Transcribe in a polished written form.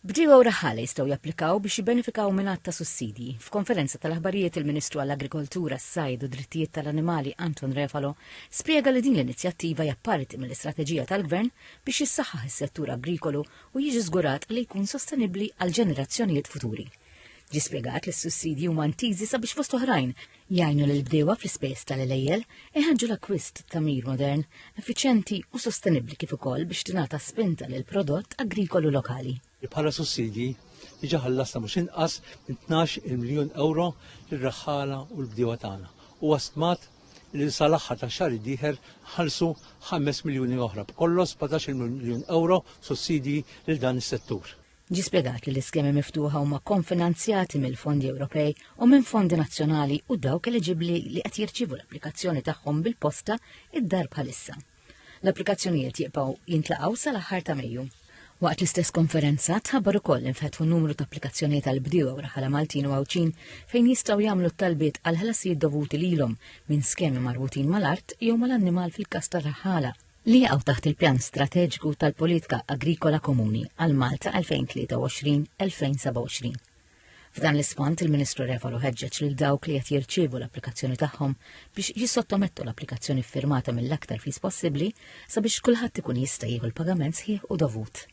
Bdiewa u raħħala jistgħu japplikaw biex jibbenefikaw minn ta' sussidji. F'konferenza tal-aħbarijiet il-Ministru għall-Agrikoltura, s-Sajd u Drittijiet tal-Animali Anton Refalo spjega li din l-inizjattiva hija parti mill-istrateġija tal-Gvern biex jissaħħaħ is-settur agrikolu u jiġi żgurat li jkun sostenibbli għal ġenerazzjonijiet futuri. Ġi spjegat li s-sussidji huma ntiżi sabiex fost oħrajn jgħinu lil bdiewa fl-ispejjeż tal-ilejjel iħeġġu l-akkwist ta' mir modern, effiċjenti u sostenibbli kif ukoll biex tingħata spinta lil prodott agrikolu lokali. Bħala sussidji diġà ħallasna mhux inqas minn 12 miljun euro lir-raħħala u l-bdiewa tagħna. U stmat li sal-aħħar ta' xahar id-dieħel ħallsu 5 miljuni oħra, b'kollox 17 miljun euro sussidji lil dan is-settur. Ġi spjegat li l-iskemi miftuħa huma konfinanzjati mill-fondi Ewropej u minn fondi nazzjonali u dawk eliġibbli li qed jirċievu l-applikazzjoni tagħhom bil-posta id-dar bħalissa. L-applikazzjonijiet jibqgħu jintlaqgħu sal-aħħar ta' Mejju. Waqt l-istess konferenza tħabbar ukoll infetħu numru ta' applikazzjonijiet għal bdiewa u raħala Maltin u Għawċin fejn jistgħu jagħmlu t-talbiet għal ħlasijiet dovuti lilhom minn skemi marbutin mal-art jew mal-annimal fil-każ tar-raħħala li jaqgħu taħt il-pjan strateġiku tal-Politika Agrikola Komuni għal Malta 2023-2027. F'dan l-isfond il-Ministru Refalo ħeġġeġ lil dawk li qed jirċievu l-applikazzjoni tagħhom biex jissottomettu l-applikazzjoni ffirmata mill-aktar fis possibbli sabiex kulħadd ikun jista' jieħu l-pagament sħiħ u dovut.